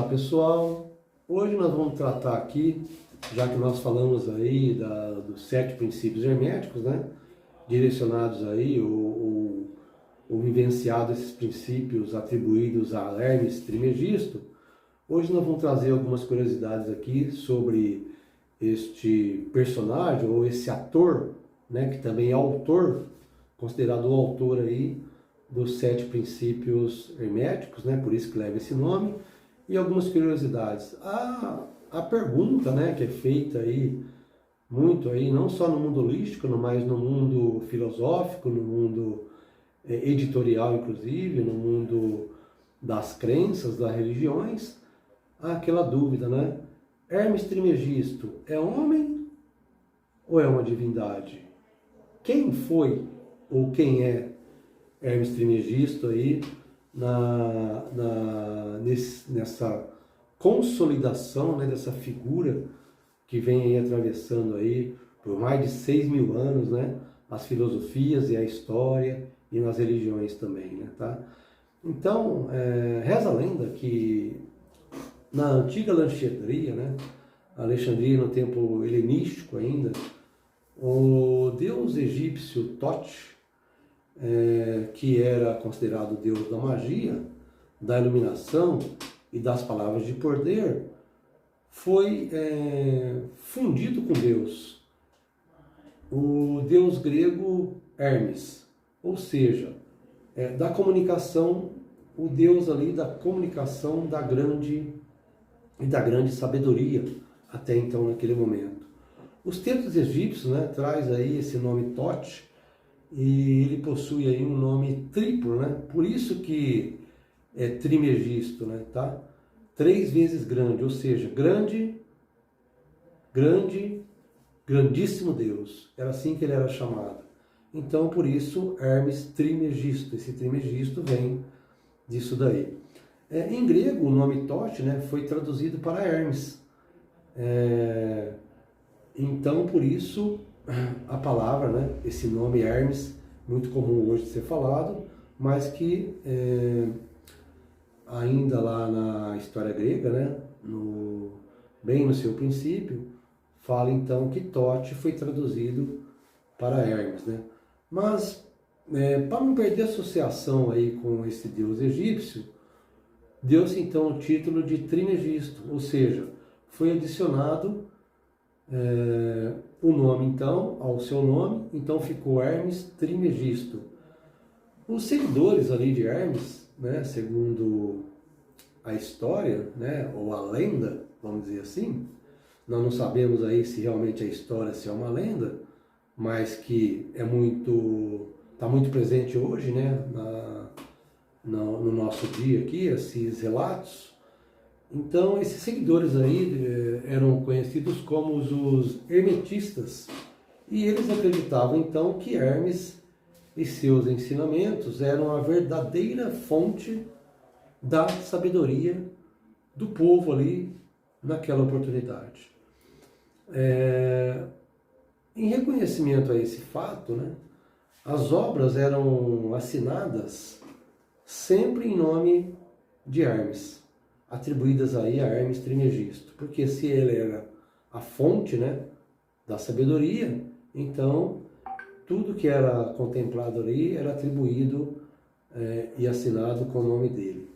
Olá pessoal, hoje nós vamos tratar aqui, já que nós falamos aí dos 7 princípios herméticos, né? Direcionados aí ou vivenciados esses princípios atribuídos a Hermes Trismegisto. Hoje nós vamos trazer algumas curiosidades aqui sobre este personagem ou esse ator, né? Que também é autor, considerado o autor aí dos 7 princípios herméticos, né? Por isso que leva esse nome. E algumas curiosidades. A pergunta, né, que é feita aí, muito aí, não só no mundo holístico, mas no mundo filosófico, no mundo editorial, inclusive, no mundo das crenças, das religiões, há aquela dúvida, né? Hermes Trismegisto é homem ou é uma divindade? Quem foi ou quem é Hermes Trismegisto aí nessa consolidação, né, dessa figura que vem aí atravessando aí por mais de 6.000 anos, né, as filosofias e a história e nas religiões também, né, tá? Então, reza a lenda que na antiga Alexandria, né, Alexandria no tempo helenístico ainda, o deus egípcio Tote, que era considerado o deus da magia, da iluminação e das palavras de poder, foi fundido com Deus, o deus grego Hermes, ou seja, da comunicação, o deus ali da comunicação da grande sabedoria até então naquele momento. Os textos egípcios, né, traz aí esse nome Tote, e ele possui aí um nome triplo, né? Por isso que é Trismegisto, né? Tá? 3 vezes grande, ou seja, grande, grandíssimo Deus. Era assim que ele era chamado. Então, por isso, Hermes Trismegisto. Esse Trismegisto vem disso daí. Em grego, o nome Tote, né, foi traduzido para Hermes. Então, por isso, a palavra, né, esse nome Hermes, muito comum hoje de ser falado, mas que ainda lá na história grega, né, bem no seu princípio, fala então que Tote foi traduzido para Hermes, né? Mas, para não perder associação aí com esse deus egípcio, deu-se então o título de Trismegisto, ou seja, foi adicionado o nome então ao seu nome, então ficou Hermes Trismegisto. Os seguidores ali de Hermes, né, segundo a história, né, ou a lenda, vamos dizer assim, nós não sabemos aí se realmente a história se é uma lenda, mas que está muito presente hoje, né, no nosso dia aqui, esses relatos. Então, esses seguidores aí eram conhecidos como os hermetistas, e eles acreditavam então que Hermes e seus ensinamentos eram a verdadeira fonte da sabedoria do povo ali naquela oportunidade. Em reconhecimento a esse fato, né, as obras eram assinadas sempre em nome de Hermes, atribuídas aí a Hermes Trismegisto, porque se ele era a fonte, né, da sabedoria, então tudo que era contemplado ali era atribuído e assinado com o nome dele.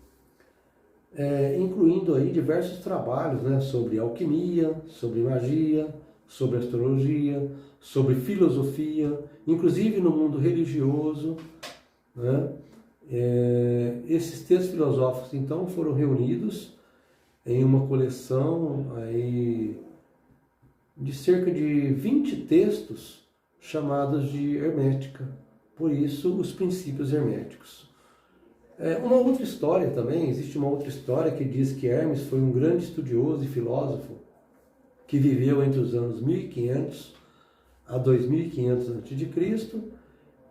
Incluindo aí diversos trabalhos, né, sobre alquimia, sobre magia, sobre astrologia, sobre filosofia, inclusive no mundo religioso, né? Esses textos filosóficos então foram reunidos em uma coleção aí de cerca de 20 textos chamados de hermética, por isso os princípios herméticos. Uma outra história também, existe uma outra história que diz que Hermes foi um grande estudioso e filósofo que viveu entre os anos 1500 a 2500 a.C.,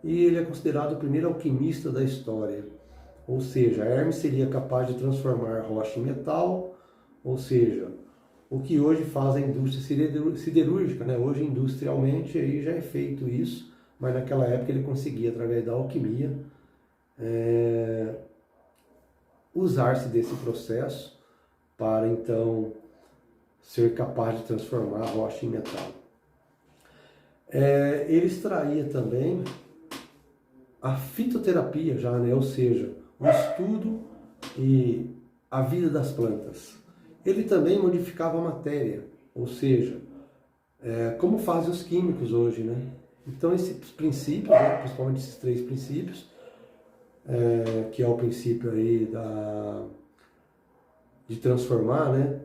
e ele é considerado o primeiro alquimista da história. Ou seja, Hermes seria capaz de transformar rocha em metal, ou seja, o que hoje faz a indústria siderúrgica, né? Hoje, industrialmente, aí já é feito isso, mas naquela época ele conseguia, através da alquimia, usar-se desse processo para então ser capaz de transformar a rocha em metal. Ele extraía também a fitoterapia já, né? Ou seja, o estudo e a vida das plantas. Ele também modificava a matéria, ou seja, como fazem os químicos hoje, né? Então esses princípios, né, principalmente esses 3 princípios, que é o princípio aí de transformar, né,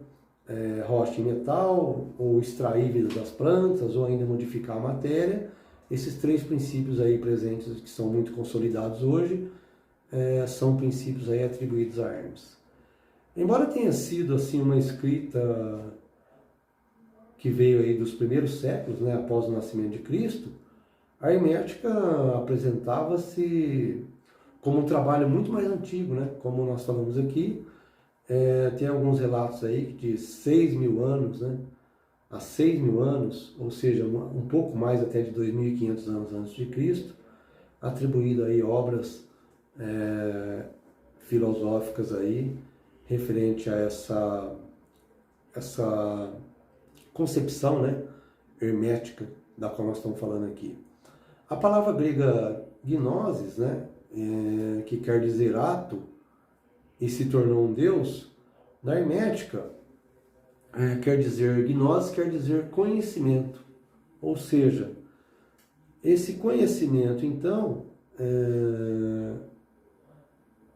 rocha em metal, ou extrair vida das plantas, ou ainda modificar a matéria. Esses 3 princípios aí presentes, que são muito consolidados hoje, são princípios aí atribuídos a Hermes. Embora tenha sido assim uma escrita que veio aí dos primeiros séculos, né, após o nascimento de Cristo, a hermética apresentava-se como um trabalho muito mais antigo, né, como nós falamos aqui. Tem alguns relatos aí de 6.000 anos, né, há 6.000 anos, ou seja, um pouco mais até de 2.500 anos antes de Cristo, atribuído aí obras filosóficas aí, referente a essa concepção, né, hermética da qual nós estamos falando aqui. A palavra grega gnosis, né, que quer dizer ato, e se tornou um deus, na hermética, quer dizer, gnose quer dizer conhecimento. Ou seja, esse conhecimento, então,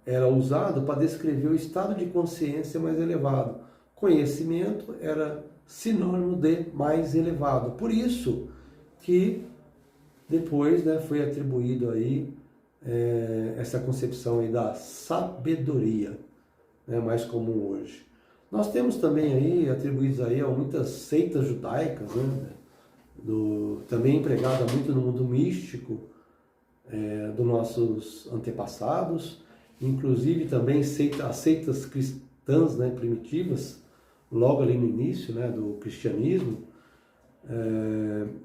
era usado para descrever o estado de consciência mais elevado. Conhecimento era sinônimo de mais elevado. Por isso que depois, né, foi atribuído aí essa concepção aí da sabedoria, né, mais comum hoje. Nós temos também aí atribuídos aí a muitas seitas judaicas, né, também empregada muito no mundo místico dos nossos antepassados, inclusive também as seitas cristãs, né, primitivas, logo ali no início, né, do cristianismo,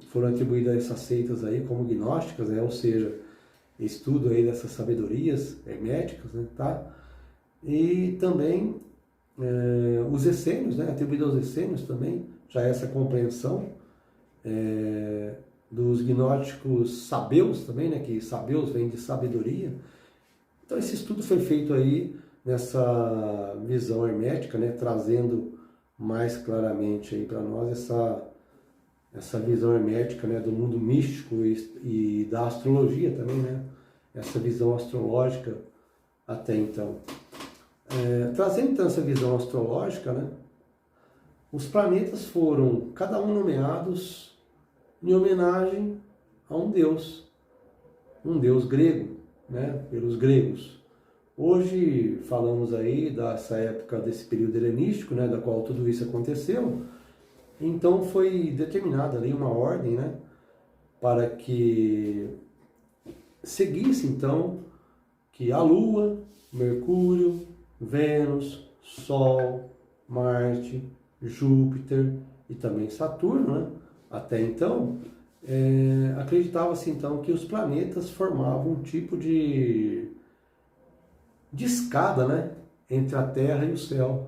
foram atribuídas a essas seitas aí como gnósticas, né, ou seja, estudo aí dessas sabedorias herméticas, né, tá? E também os essênios, né, atribuído aos essênios também, já essa compreensão dos gnósticos sabeus também, né, que sabeus vem de sabedoria. Então esse estudo foi feito aí nessa visão hermética, né, trazendo mais claramente aí para nós essa visão hermética, né, do mundo místico e da astrologia também, né, essa visão astrológica até então. Trazendo então essa visão astrológica, né, os planetas foram cada um nomeados em homenagem a um deus grego, né, pelos gregos. Hoje falamos aí dessa época, desse período helenístico, né, da qual tudo isso aconteceu. Então foi determinada ali uma ordem, né, para que seguisse então que a Lua, Mercúrio, Vênus, Sol, Marte, Júpiter e também Saturno, né, até então, acreditava-se então que os planetas formavam um tipo de escada, né, entre a Terra e o céu.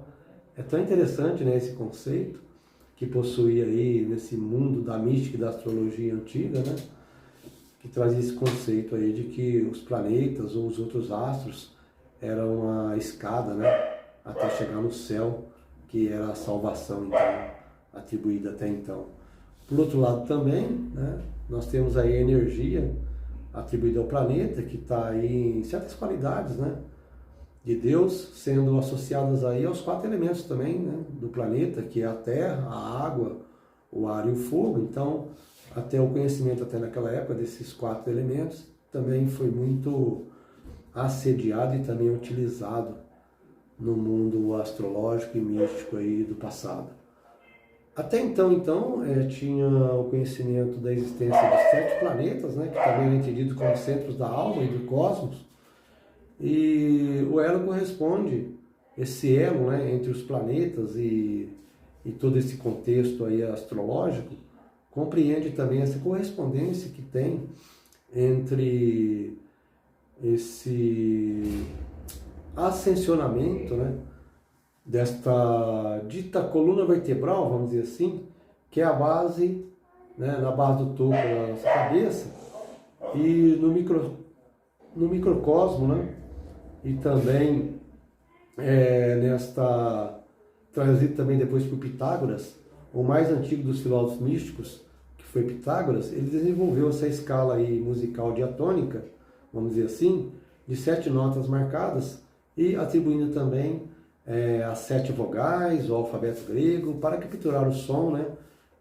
É tão interessante, né, esse conceito que possui aí nesse mundo da mística e da astrologia antiga, né, que trazia esse conceito aí de que os planetas ou os outros astros eram uma escada, né, até chegar no céu, que era a salvação então, atribuída até então. Por outro lado também, né, nós temos aí a energia atribuída ao planeta, que está aí em certas qualidades, né, de Deus, sendo associadas aí aos 4 elementos também, né, do planeta, que é a terra, a água, o ar e o fogo. Então, até o conhecimento até naquela época desses 4 elementos também foi muito assediado e também utilizado no mundo astrológico e místico aí do passado. Até então, tinha o conhecimento da existência de 7 planetas, né, que também eram entendidos como centros da alma e do cosmos. E o elo corresponde, esse elo, né, entre os planetas e todo esse contexto aí astrológico, compreende também essa correspondência que tem entre esse ascensionamento, né, desta dita coluna vertebral, vamos dizer assim, que é a base, né, na base do topo da nossa cabeça, e no microcosmo, né, e também trazido também depois por Pitágoras, o mais antigo dos filósofos místicos, que foi Pitágoras, ele desenvolveu essa escala aí musical diatônica, vamos dizer assim, de 7 notas marcadas, e atribuindo também as 7 vogais, o alfabeto grego, para capturar o som, né,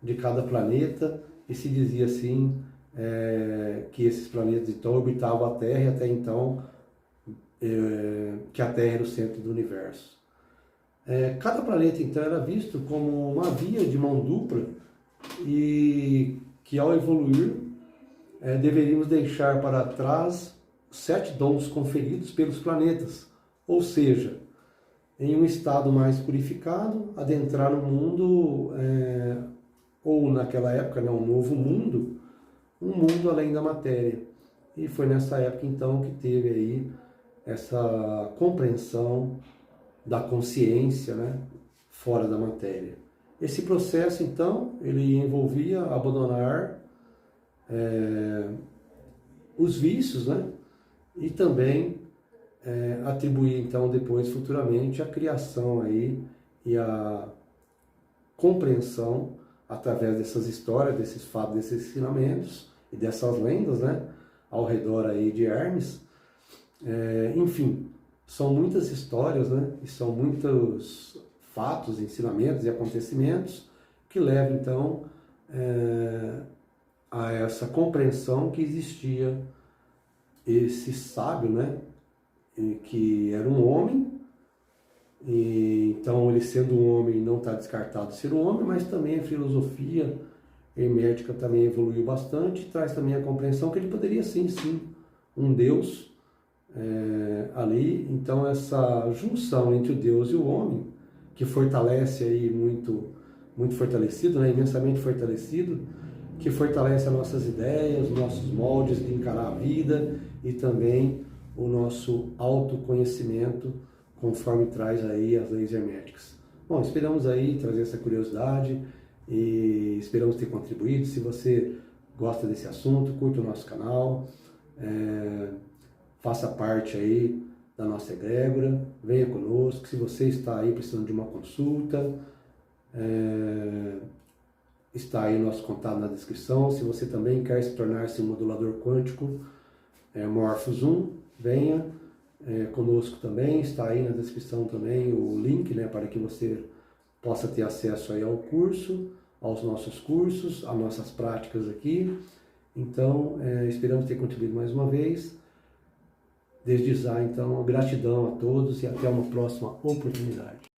de cada planeta, e se dizia assim que esses planetas então orbitavam a Terra, e até então que a Terra era o centro do universo. Cada planeta então era visto como uma via de mão dupla e que ao evoluir deveríamos deixar para trás 7 dons conferidos pelos planetas, ou seja, em um estado mais purificado, adentrar no mundo, ou naquela época, né, um novo mundo, um mundo além da matéria. E foi nessa época então que teve aí essa compreensão da consciência, né, fora da matéria. Esse processo então, ele envolvia abandonar os vícios, né, e também atribuir então depois futuramente a criação aí e a compreensão através dessas histórias, desses fatos, desses ensinamentos e dessas lendas, né, ao redor aí de Hermes. Enfim, são muitas histórias, né, e são muitos fatos, ensinamentos e acontecimentos que levam então a essa compreensão que existia esse sábio, né, que era um homem, e então ele sendo um homem não está descartado ser um homem, mas também a filosofia hermética também evoluiu bastante e traz também a compreensão que ele poderia sim, um Deus ali. Então essa junção entre o Deus e o homem, que fortalece aí muito fortalecido, né, imensamente fortalecido, que fortalece as nossas ideias, os nossos moldes de encarar a vida e também o nosso autoconhecimento, conforme traz aí as leis herméticas. Bom, esperamos aí trazer essa curiosidade e esperamos ter contribuído. Se você gosta desse assunto, curta o nosso canal, faça parte aí da nossa egrégora, venha conosco. Se você está aí precisando de uma consulta, está aí nosso contato na descrição. Se você também quer se tornar-se um modulador quântico, Morphos 1, venha conosco também. Está aí na descrição também o link, né, para que você possa ter acesso aí ao curso, aos nossos cursos, às nossas práticas aqui. Então, esperamos ter contribuído mais uma vez. Desde já, então, gratidão a todos e até uma próxima oportunidade.